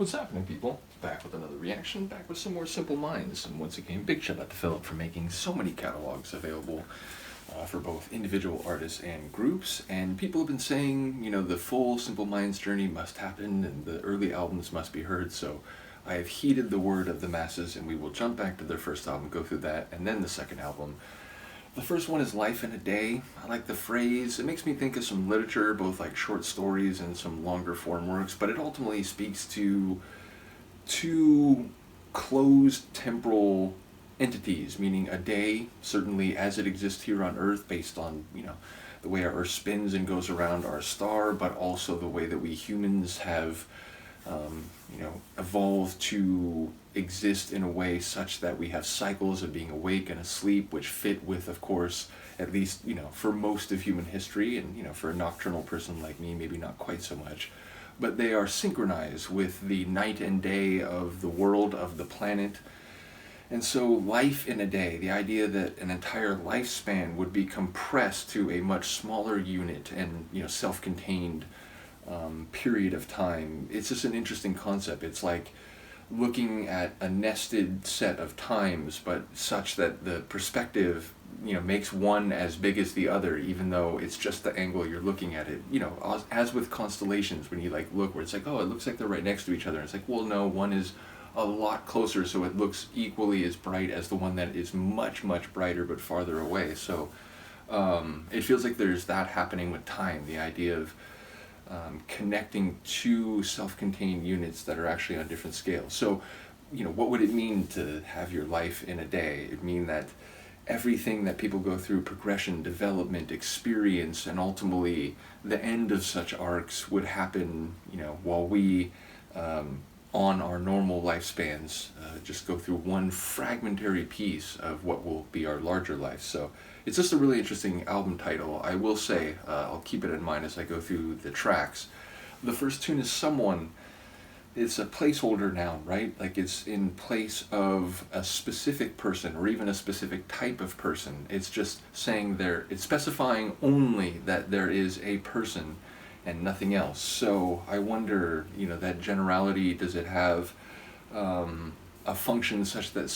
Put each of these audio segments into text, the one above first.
What's happening, people? Back with another reaction, back with some more Simple Minds. And once again, big shout out to Philip for making so many catalogs available for both individual artists and groups. And people have been saying, you know, the full Simple Minds journey must happen and the early albums must be heard. So I have heeded the word of the masses, and we will jump back to their first album, go through that, and then the second album. The first one is Life in a Day. I like the phrase. It makes me think of some literature, both like short stories and some longer form works, but it ultimately speaks to two closed temporal entities, meaning a day, certainly as it exists here on Earth, based on, you know, the way our Earth spins and goes around our star, but also the way that we humans have evolved to exist in a way such that we have cycles of being awake and asleep, which fit with, of course, at least, you know, for most of human history, and, you know, for a nocturnal person like me, maybe not quite so much, but they are synchronized with the night and day of the world, of the planet. And so life in a day, the idea that an entire lifespan would be compressed to a much smaller unit and, you know, self-contained period of time, it's just an interesting concept. It's like looking at a nested set of times, but such that the perspective, you know, makes one as big as the other, even though it's just the angle you're looking at it. You know, as with constellations, when you like look where it's like, oh, it looks like they're right next to each other. And it's like, well, no, one is a lot closer, so it looks equally as bright as the one that is much, much brighter but farther away. So it feels like there's that happening with time, the idea of connecting two self-contained units that are actually on different scales. So, you know, what would it mean to have your life in a day? It'd mean that everything that people go through, progression, development, experience, and ultimately the end of such arcs would happen, you know, while we, on our normal lifespans, just go through one fragmentary piece of what will be our larger life. So it's just a really interesting album title. I will say, I'll keep it in mind as I go through the tracks. The first tune is Someone. It's a placeholder noun, right? Like it's in place of a specific person or even a specific type of person. It's just saying it's specifying only that there is a person and nothing else. So I wonder, you know, that generality, does it have a function such that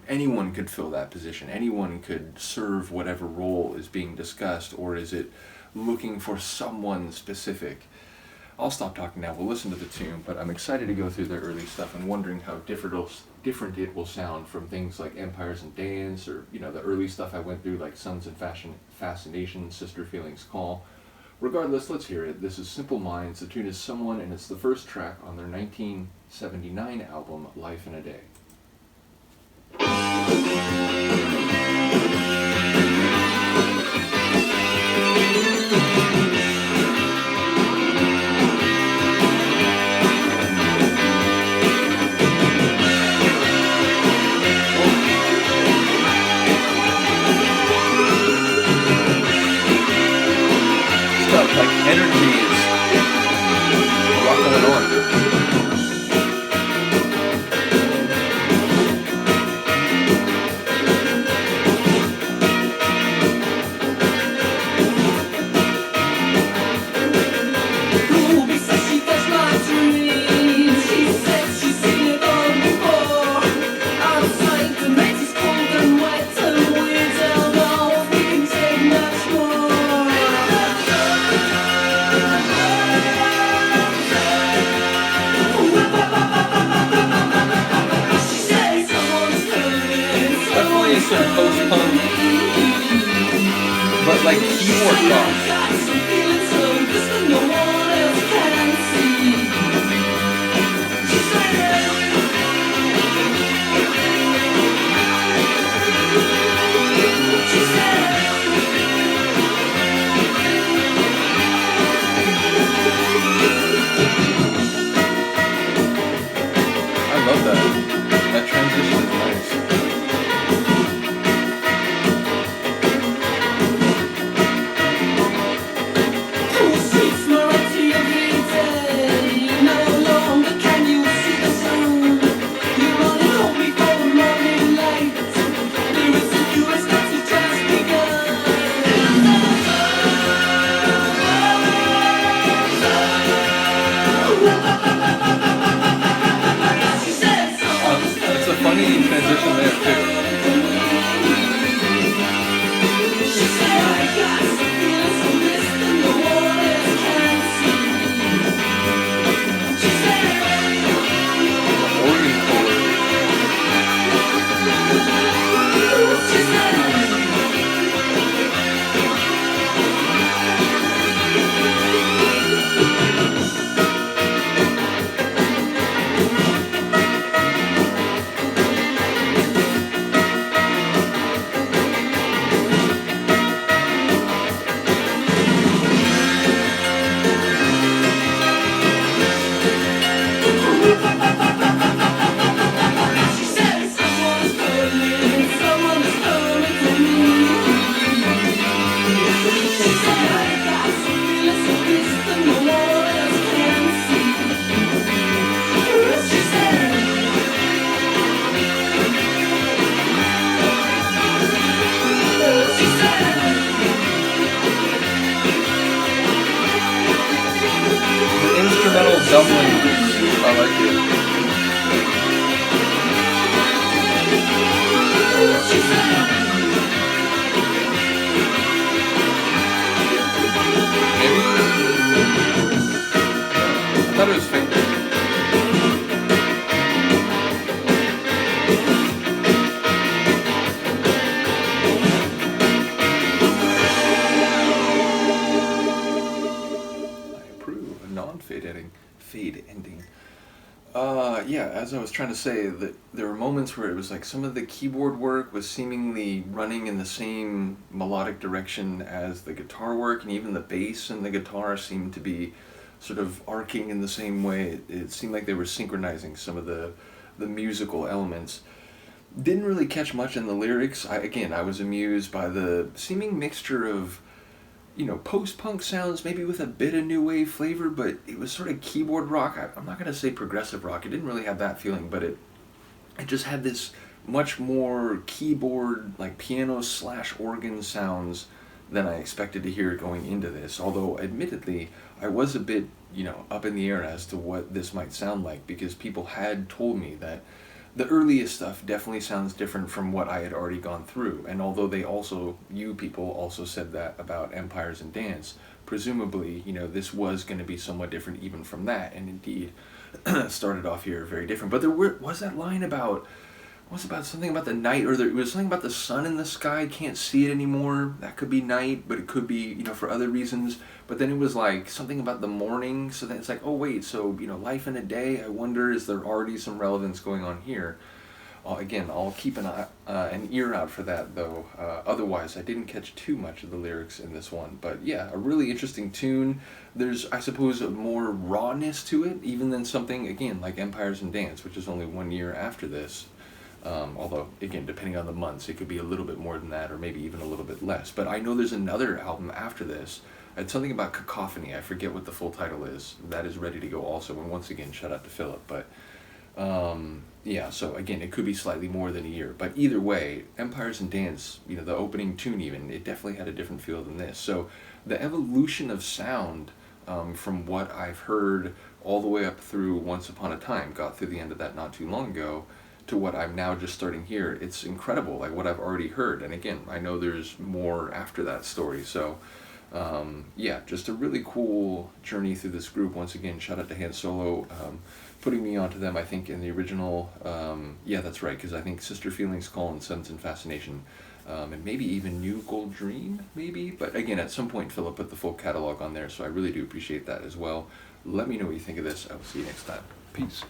anyone could fill that position, anyone could serve whatever role is being discussed, or is it looking for someone specific? I'll stop talking now, we'll listen to the tune, but I'm excited to go through their early stuff and wondering how different it will sound from things like Empires and Dance, or, you know, the early stuff I went through like Suns and Fascination, Sister Feelings Call. Regardless, let's hear it. This is Simple Minds. The tune is Someone, and it's the first track on their 1979 album, Life in a Day. Like energy is ruffling on. Some post-punk, but like keyboard rock. I love that. That transition is nice. Dumplings. I like it. Maybe? I thought it was fake. I approve. A non-fade ending. Fade ending. Yeah, as I was trying to say, that there were moments where it was like some of the keyboard work was seemingly running in the same melodic direction as the guitar work, and even the bass and the guitar seemed to be sort of arcing in the same way. It seemed like they were synchronizing some of the musical elements. Didn't really catch much in the lyrics. I was amused by the seeming mixture of post-punk sounds, maybe with a bit of new wave flavor, but it was sort of keyboard rock. I'm not going to say progressive rock. It didn't really have that feeling, but it just had this much more keyboard, like piano slash organ sounds than I expected to hear going into this. Although, admittedly, I was a bit, up in the air as to what this might sound like, because people had told me that the earliest stuff definitely sounds different from what I had already gone through. And although you people also said that about Empires and Dance, presumably, this was going to be somewhat different even from that. And indeed, started off here very different. But there was that line about, something about the night, or it was something about the sun in the sky, can't see it anymore. That could be night, but it could be, for other reasons. But then it was like something about the morning, so then it's like, oh wait, so, life in a day, I wonder, is there already some relevance going on here? Again, I'll keep an ear out for that, though. Otherwise, I didn't catch too much of the lyrics in this one. But yeah, a really interesting tune. There's, I suppose, a more rawness to it, even than something, again, like Empires and Dance, which is only 1 year after this. Although, again, depending on the months, it could be a little bit more than that, or maybe even a little bit less. But I know there's another album after this. It's something about Cacophony. I forget what the full title is. That is ready to go also. And once again, shout out to Philip. But yeah, so again, it could be slightly more than a year. But either way, Empires and Dance, the opening tune even, it definitely had a different feel than this. So the evolution of sound from what I've heard all the way up through Once Upon a Time, got through the end of that not too long ago, to what I'm now just starting here, it's incredible, like what I've already heard. And again, I know there's more after that story. So yeah, just a really cool journey through this group. Once again, shout out to Han Solo, putting me onto them, I think, in the original, yeah, that's right, because I think Sister Feelings, Call, and Suns and Fascination, and maybe even New Gold Dream, maybe. But again, at some point, Philip put the full catalog on there, so I really do appreciate that as well. Let me know what you think of this. I will see you next time. Peace.